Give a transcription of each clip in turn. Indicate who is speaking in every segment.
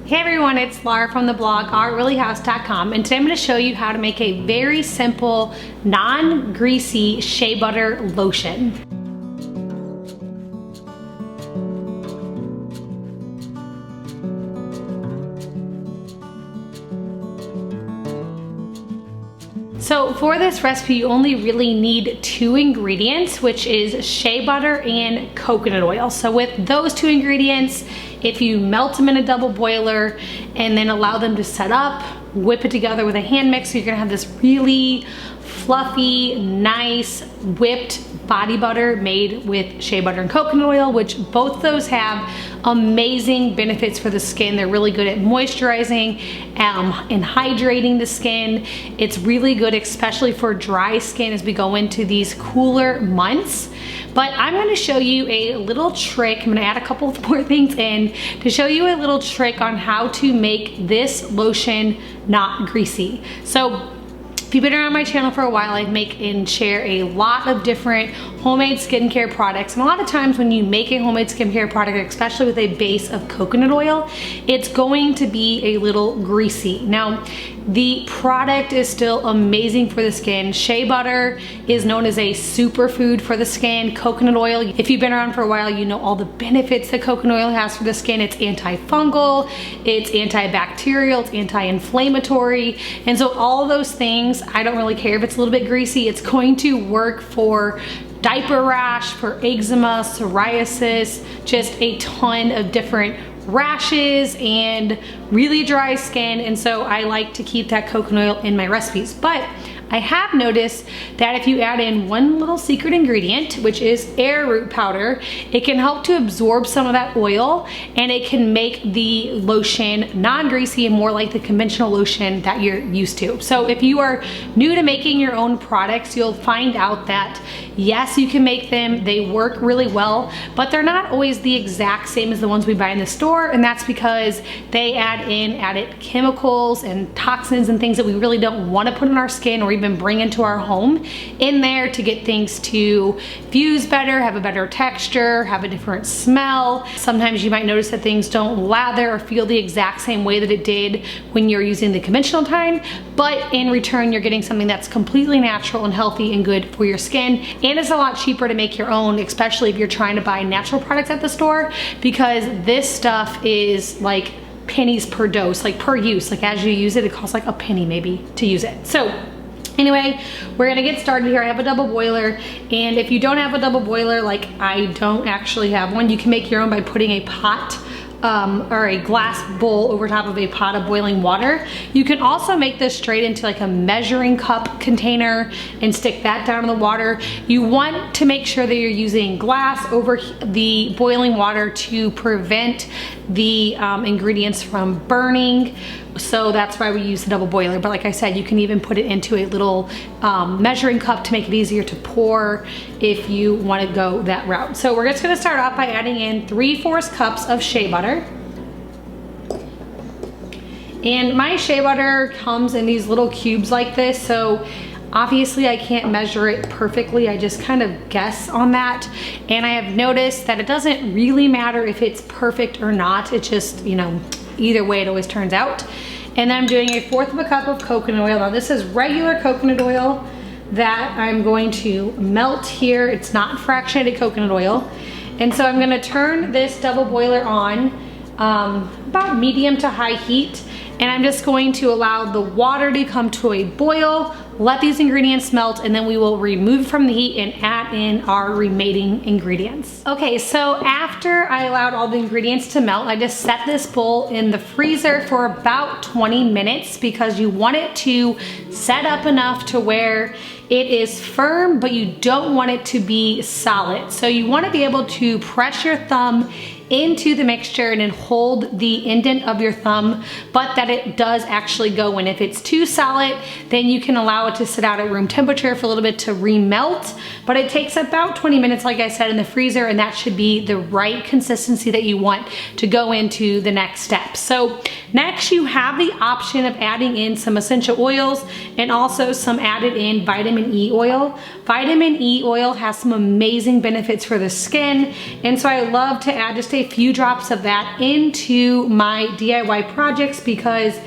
Speaker 1: Hey everyone, it's Laura from the blog OurReallyHouse.com, and today I'm going to show you how to make a very simple, non-greasy shea butter lotion. So for this recipe, you only really need 2 ingredients, which is shea butter and coconut oil. So with those 2 ingredients, if you melt them in a double boiler and then allow them to set up, whip it together with a hand mixer, you're gonna have this really fluffy, nice, whipped body butter made with shea butter and coconut oil, which both those have amazing benefits for the skin. They're really good at moisturizing and hydrating the skin. It's really good, especially for dry skin as we go into these cooler months. But I'm gonna show you a little trick. I'm gonna add a couple of more things in to show you a little trick on how to make this lotion not greasy. So if you've been around my channel for a while, I make and share a lot of different homemade skincare products. And a lot of times when you make a homemade skincare product, especially with a base of coconut oil, it's going to be a little greasy. Now, the product is still amazing for the skin. Shea butter is known as a superfood for the skin. Coconut oil, if you've been around for a while, you know all the benefits that coconut oil has for the skin. It's antifungal, it's antibacterial, it's anti-inflammatory. And so all of those things, I don't really care if it's a little bit greasy, it's going to work for diaper rash, for eczema, psoriasis, just a ton of different rashes and really dry skin. And so I like to keep that coconut oil in my recipes. But I have noticed that if you add in one little secret ingredient, which is arrowroot powder, it can help to absorb some of that oil and it can make the lotion non-greasy and more like the conventional lotion that you're used to. So if you are new to making your own products, you'll find out that yes, you can make them, they work really well, but they're not always the exact same as the ones we buy in the store, and that's because they add in added chemicals and toxins and things that we really don't want to put on our skin or even bring into our home in there to get things to fuse better, have a better texture, have a different smell. Sometimes you might notice that things don't lather or feel the exact same way that it did when you're using the conventional kind, but in return you're getting something that's completely natural and healthy and good for your skin. And it's a lot cheaper to make your own, especially if you're trying to buy natural products at the store, because this stuff is like pennies per dose, like per use. Like as you use it, it costs like a penny maybe to use it. So anyway, we're gonna get started here. I have a double boiler, and if you don't have a double boiler, like I don't actually have one, you can make your own by putting a pot or a glass bowl over top of a pot of boiling water. You can also make this straight into like a measuring cup container and stick that down in the water. You want to make sure that you're using glass over the boiling water to prevent the ingredients from burning. So that's why we use the double boiler. But like I said, you can even put it into a little measuring cup to make it easier to pour if you want to go that route. So we're just going to start off by adding in 3/4 cups of shea butter. And my shea butter comes in these little cubes like this, so obviously I can't measure it perfectly. I just kind of guess on that. And I have noticed that it doesn't really matter if it's perfect or not. It just, you know, either way it always turns out. And then I'm doing 1/4 cup of coconut oil. Now this is regular coconut oil that I'm going to melt here. It's not fractionated coconut oil. And so I'm gonna turn this double boiler on about medium to high heat. And I'm just going to allow the water to come to a boil, let these ingredients melt, and then we will remove from the heat and add in our remaining ingredients. Okay, so after I allowed all the ingredients to melt, I just set this bowl in the freezer for about 20 minutes because you want it to set up enough to where it is firm, but you don't want it to be solid. So you want to be able to press your thumb into the mixture and then hold the indent of your thumb, but that it does actually go in. If it's too solid, then you can allow it to sit out at room temperature for a little bit to remelt, but it takes about 20 minutes, like I said, in the freezer, and that should be the right consistency that you want to go into the next step. So next you have the option of adding in some essential oils and also some added in vitamin E oil. Vitamin E oil has some amazing benefits for the skin, and so I love to add just a a few drops of that into my DIY projects because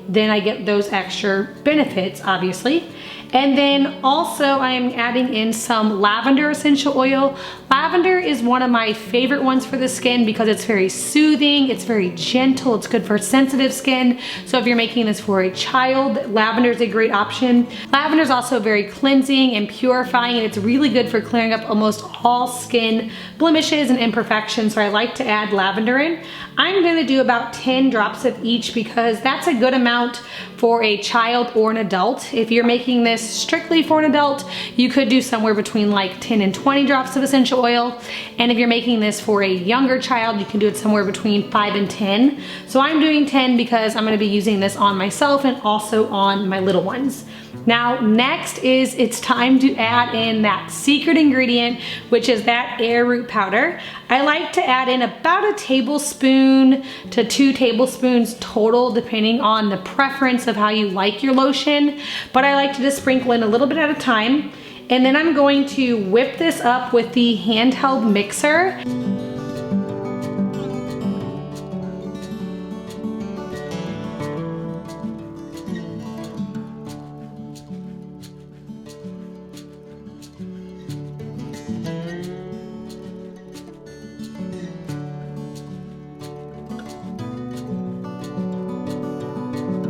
Speaker 1: then I get those extra benefits, obviously. And then also I'm adding in some lavender essential oil. Lavender is one of my favorite ones for the skin because it's very soothing, it's very gentle, it's good for sensitive skin. So if you're making this for a child, lavender is a great option. Lavender is also very cleansing and purifying, and it's really good for clearing up almost all skin blemishes and imperfections. So I like to add lavender in. I'm gonna do about 10 drops of each because that's a good amount for a child or an adult. If you're making this strictly for an adult, you could do somewhere between like 10 and 20 drops of essential oil. And if you're making this for a younger child, you can do it somewhere between 5 and 10. So I'm doing 10 because I'm gonna be using this on myself and also on my little ones. Now, next is it's time to add in that secret ingredient, which is that arrowroot powder. I like to add in about a tablespoon to 2 tablespoons total, depending on the preference of how you like your lotion. But I like to just sprinkle in a little bit at a time. And then I'm going to whip this up with the handheld mixer.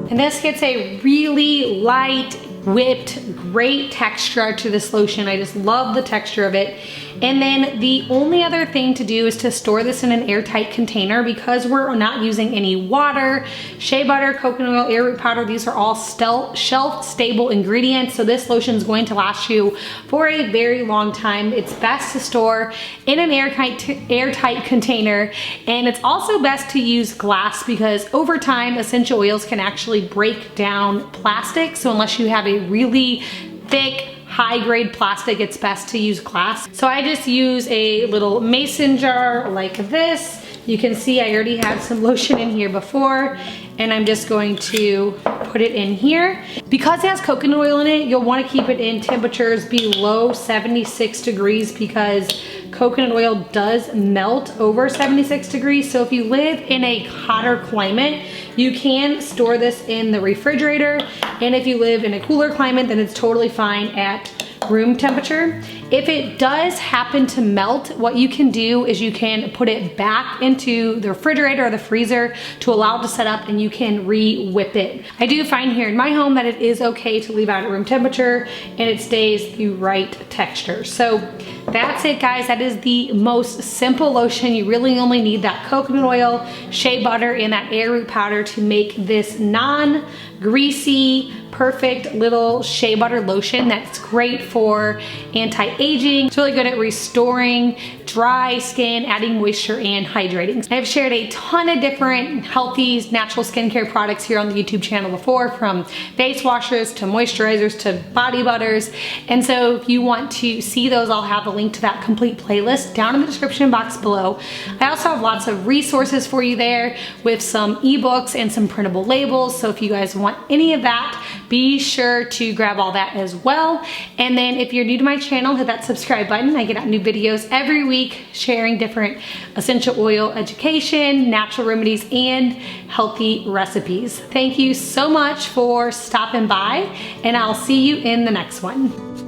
Speaker 1: And this gets a really light, whipped, great texture to this lotion. I just love the texture of it. And then the only other thing to do is to store this in an airtight container because we're not using any water. Shea butter, coconut oil, arrowroot powder, these are all shelf stable ingredients. So this lotion is going to last you for a very long time. It's best to store in an airtight container. And it's also best to use glass because over time, essential oils can actually break down plastic. So unless you have a really thick, high-grade plastic, it's best to use glass. So I just use a little mason jar like this. You can see I already had some lotion in here before, and I'm just going to put it in here. Because it has coconut oil in it, you'll want to keep it in temperatures below 76 degrees because coconut oil does melt over 76 degrees. So if you live in a hotter climate, you can store this in the refrigerator. And if you live in a cooler climate, then it's totally fine at room temperature. If it does happen to melt, what you can do is you can put it back into the refrigerator or the freezer to allow it to set up, and you can re-whip it. I do find here in my home that it is okay to leave out at room temperature and it stays the right texture. So that's it, guys. That is the most simple lotion. You really only need that coconut oil, shea butter, and that arrowroot powder to make this non-greasy, perfect little shea butter lotion that's great for anti-aging. It's really good at restoring dry skin, adding moisture, and hydrating. I've shared a ton of different healthy natural skincare products here on the YouTube channel before, from face washes to moisturizers to body butters. And so if you want to see those, I'll have a link to that complete playlist down in the description box below. I also have lots of resources for you there with some ebooks and some printable labels. So if you guys want any of that, be sure to grab all that as well. And then if you're new to my channel, hit that subscribe button. I get out new videos every week sharing different essential oil education, natural remedies, and healthy recipes. Thank you so much for stopping by, and I'll see you in the next one.